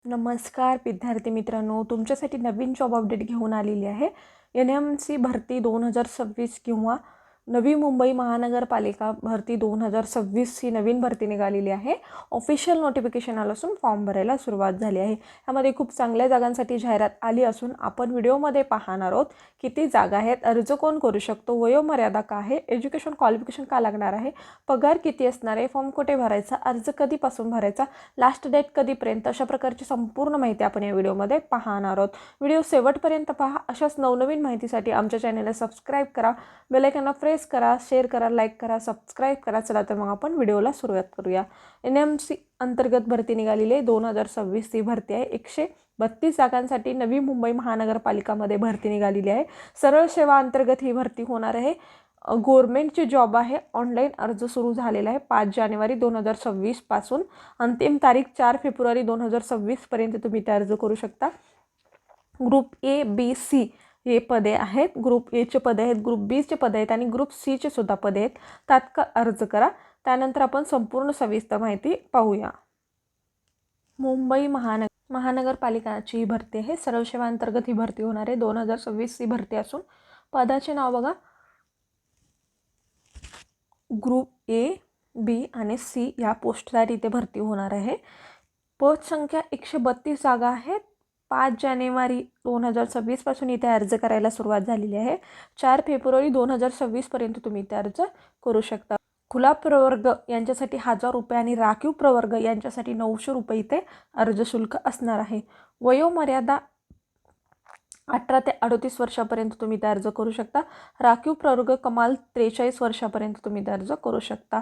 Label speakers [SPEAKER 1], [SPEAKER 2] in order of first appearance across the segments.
[SPEAKER 1] नमस्कार विद्यार्थी मित्रांनो, तुमच्यासाठी नवीन जॉब अपडेट घेऊन आलेली आहे. NMC भरती 2026 किंवा नवी मुंबई महानगरपालिका भरती 2026 ही नवीन भरती निघालेली आहे. ऑफिशियल नोटिफिकेशन आलं असून फॉर्म भरायला सुरुवात झाली आहे. यामध्ये खूप चांगल्या जागांसाठी जाहिरात आली असून आपण व्हिडिओमध्ये पाहणार आहोत किती जागा आहेत, अर्ज कोण करू शकतो, वयोमर्यादा काय आहे, एज्युकेशन क्वालिफिकेशन काय लागणार आहे, पगार किती असणार आहे, फॉर्म कुठे भरायचा, अर्ज कधीपासून भरायचा, लास्ट डेट कधीपर्यंत, अशा प्रकारची संपूर्ण माहिती आपण या व्हिडिओमध्ये पाहणार आहोत. व्हिडिओ शेवटपर्यंत पहा. अशाच नवनवीन माहितीसाठी आमच्या चॅनलला सबस्क्राईब करा, बेल आयकॉनला प्रेस करा, शेअर करा, लाईक करा, सबस्क्राईब करा. चला तर मग आपण व्हिडिओला सुरुवात करूया. NMC अंतर्गत भरती निघालेली आहे. 2026 ही भरती आहे. 132 जागांसाठी नवी मुंबई महानगरपालिकामध्ये भरती निघालेली आहे. सरळ सेवा अंतर्गत ही भरती होणार आहे. गव्हर्नमेंटची जॉब आहे. ऑनलाईन अर्ज सुरू झालेला आहे 5 जानेवारी 2026 पासून. अंतिम तारीख 4 फेब्रुवारी 2026 पर्यंत तुम्ही ते अर्ज करू शकता. ग्रुप A, B, C हे पदे आहेत. ग्रुप A चे पदे आहेत, ग्रुप B चे पदे आहेत आणि ग्रुप C चे सुद्धा पदे आहेत. तात्काळ अर्ज करा. त्यानंतर आपण संपूर्ण सविस्तर माहिती पाहूया. मुंबई महानगरपालिकाची ही भरती आहे. सरळ सेवा अंतर्गत ही भरती होणार आहे. 2026 ही भरती असून पदाचे नाव बघा, ग्रुप A, B आणि C या पोस्टसाठी इथे भरती होणार आहे. पद संख्या 132 जागा आहेत. 5 जानेवारी 2026 पासून इथे अर्ज करायला सुरुवात झालेली आहे. 4 फेब्रुवारी 2026 पर्यंत तुम्ही इथे अर्ज करू शकता. खुला प्रवर्ग यांच्यासाठी 1000 रुपये आणि राखीव प्रवर्ग यांच्यासाठी 900 रुपये इथे अर्ज शुल्क असणार आहे. वयोमर्यादा 18 ते 38 वर्षापर्यंत तुम्ही ते अर्ज करू शकता. राखीव प्रवर्ग कमाल 43 वर्षापर्यंत तुम्ही ते अर्ज करू शकता.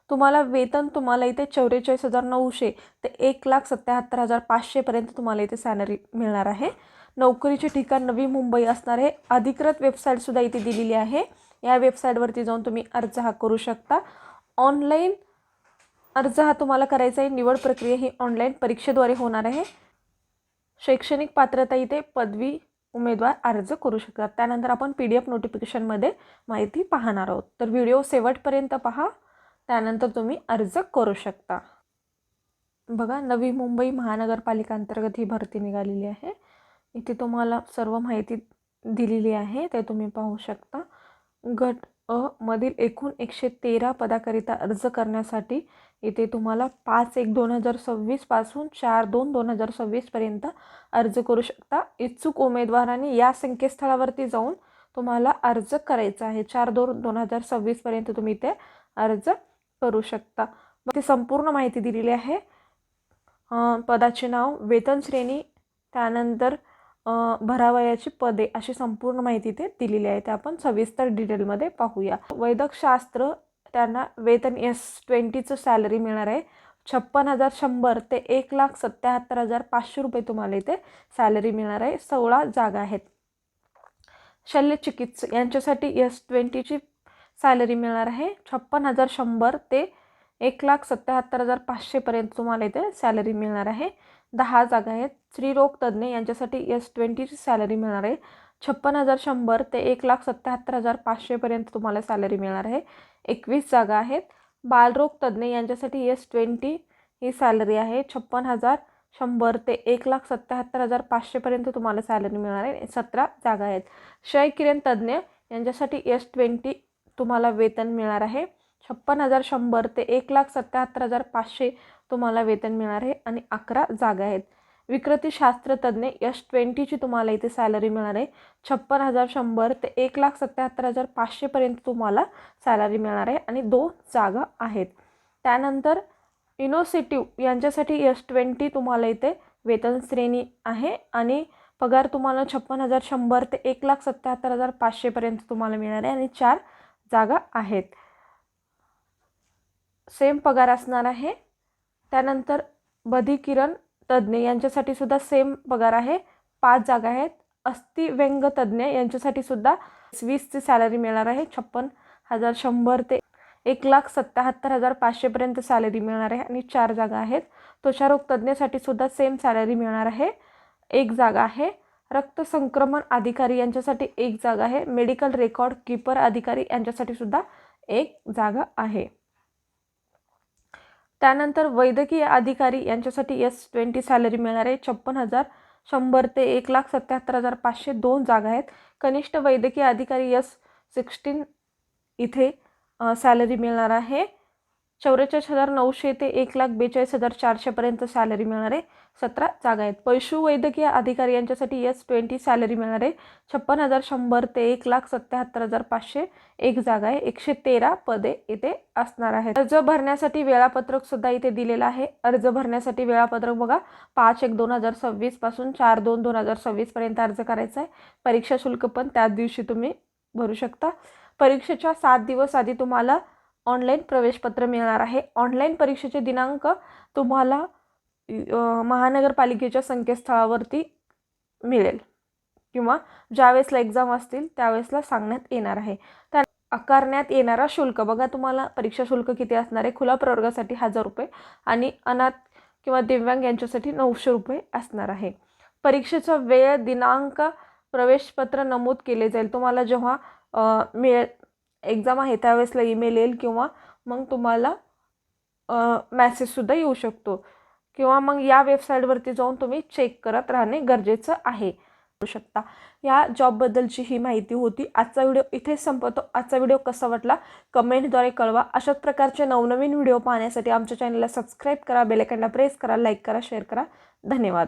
[SPEAKER 1] तुम्हाला वेतन तुम्हाला इथे 44,900 ते 1,77,500 पर्यंत तुम्हाला इथे सॅलरी मिळणार आहे. नोकरीचे ठिकाण नवी मुंबई असणार आहे. अधिकृत वेबसाईटसुद्धा इथे दिलेली आहे. या वेबसाईटवरती जाऊन तुम्ही अर्ज हा करू शकता. ऑनलाईन अर्ज हा तुम्हाला करायचा आहे. निवड प्रक्रिया ही ऑनलाईन परीक्षेद्वारे होणार आहे. शैक्षणिक पात्रता इथे पदवी उमेदवार अर्ज करू शकतात. त्यानंतर आपण PDF नोटिफिकेशनमध्ये माहिती पाहणार आहोत. तर व्हिडिओ शेवटपर्यंत पहा, त्यानंतर तुम्ही अर्ज करू शकता. बघा, नवी मुंबई महानगरपालिका अंतर्गत ही भरती निघालेली आहे. इथे तुम्हाला सर्व माहिती दिलेली आहे, ते तुम्ही पाहू शकता. गट अ मधील एकूण 113 पदाकरिता अर्ज करण्यासाठी इथे तुम्हाला 5/1/2026 पासून 4/2/2026 पर्यंत अर्ज करू शकता. इच्छुक उमेदवारांनी या संकेतस्थळावरती जाऊन तुम्हाला अर्ज करायचा आहे. 4/2/2026 पर्यंत तुम्ही ते अर्ज करू शकता. ती संपूर्ण माहिती दिलेली आहे. पदाचे नाव, वेतन श्रेणी, त्यानंतर भरावयाची पदे, अशी संपूर्ण माहिती ते दिलेली आहे. ते आपण सविस्तर डिटेलमध्ये पाहूया. वैद्यकशास्त्र, त्यांना वेतन S20चं सॅलरी मिळणार आहे. 56,100 ते 1,77,500 रुपये तुम्हाला इथे सॅलरी मिळणार आहे. 16 जागा आहेत. शल्यचिकित्सक यांच्यासाठी S20ची सॅलरी मिळणार आहे. 56,100 ते 1,77,500 पर्यंत तुम्हाला इथे सॅलरी मिळणार आहे. 10 जागा आहेत. स्त्रीरोग तज्ज्ञ यांच्यासाठी S20ची सॅलरी मिळणार आहे. 56,100 ते 1,77,500 पर्यंत तुम्हाला सॅलरी मिळणार आहे. 21 जागा आहेत. बालरोग तज्ज्ञ यांच्यासाठी S20 ही सॅलरी आहे. 56,100 ते 1,77,500 पर्यंत तुम्हाला सॅलरी मिळणार आहे. 17 जागा आहेत. क्षयकिरण तज्ज्ञ यांच्यासाठी S20 तुम्हाला वेतन मिळणार आहे. 56,100 ते 1,77,500 तुम्हाला वेतन मिळणार आहे आणि 11 जागा आहेत. विकृतीशास्त्र तज्ज्ञ S20ची तुम्हाला इथे सॅलरी मिळणार आहे. 56,100 ते 1,77,500 पर्यंत तुम्हाला सॅलरी मिळणार आहे आणि 2 जागा आहेत. त्यानंतर इनोसिटिव्ह यांच्यासाठी S20 तुम्हाला इथे वेतन श्रेणी आहे आणि पगार तुम्हाला 56,100 ते 1,77,500 पर्यंत तुम्हाला मिळणार आहे आणि 4 जागा आहेत. सेम पगार असणार आहे. त्यानंतर बधिकिरण तज्ज्ञ यांच्यासाठी सुद्धा सेम पगार आहे. 5 जागा आहेत. अस्थिव्यंग तज्ज्ञ यांच्यासाठी सुद्धा 20ची सॅलरी मिळणार आहे. 56,100 ते 1,77,500 पर्यंत सॅलरी मिळणार आहे आणि 4 जागा आहेत. त्वचारोग तज्ज्ञासाठी सुद्धा सेम सॅलरी मिळणार आहे. 1 जागा आहे. रक्त संक्रमण अधिकारी यांच्यासाठी 1 जागा आहे. मेडिकल रेकॉर्ड कीपर अधिकारी यांच्यासाठी सुद्धा 1 जागा आहे. त्यानंतर वैद्यकीय अधिकारी यांच्यासाठी S20 सॅलरी मिळणार आहे 56,100 ते 1,77,502 जागा आहेत. कनिष्ठ वैद्यकीय अधिकारी S16 इथे सॅलरी मिळणार आहे 44,900 ते 1,42,400 सॅलरी मिळणार आहे 17 जागा आहेत. पशुवैद्यकीय अधिकारी यांच्यासाठी S20 सॅलरी मिळणार आहे 56,100 ते 1,77,501 जागा आहे. 113 पदे इथे असणार आहेत. अर्ज भरण्यासाठी वेळापत्रक सुद्धा इथे दिलेलं आहे. अर्ज भरण्यासाठी वेळापत्रक बघा 5/1/2026 पासून 4/2/2026 पर्यंत अर्ज करायचा आहे. परीक्षा शुल्क पण त्याच दिवशी तुम्ही भरू शकता. परीक्षेच्या 7 दिवस आधी तुम्हाला ऑनलाईन प्रवेशपत्र मिळणार आहे. ऑनलाईन परीक्षेचे दिनांक तुम्हाला महानगरपालिकेच्या संकेतस्थळावरती मिळेल किंवा ज्यावेळेसला एक्झाम असतील त्यावेळेसला सांगण्यात येणार आहे. त्या आकारण्यात येणारा शुल्क बघा तुम्हाला परीक्षा शुल्क किती असणार आहे. खुला प्रवर्गासाठी 1,000 रुपये आणि अनाथ किंवा दिव्यांग यांच्यासाठी 900 रुपये असणार आहे. परीक्षेचा वेळ दिनांक प्रवेशपत्र नमूद केले जाईल. तुम्हाला जेव्हा एक्झाम आहे त्यावेळेसला ईमेल येईल किंवा मग तुम्हाला मेसेजसुद्धा येऊ शकतो किंवा मग या वेबसाईटवरती जाऊन तुम्ही चेक करत राहणे गरजेचं आहे. शकता या जॉबबद्दलची ही माहिती होती. आजचा व्हिडिओ इथेच संपवतो. आजचा व्हिडिओ कसा वाटला कमेंटद्वारे कळवा. अशाच प्रकारचे नवनवीन व्हिडिओ पाहण्यासाठी आमच्या चॅनलला सबस्क्राईब करा, बेल आयकॉनला प्रेस करा, लाईक करा, शेअर करा. धन्यवाद.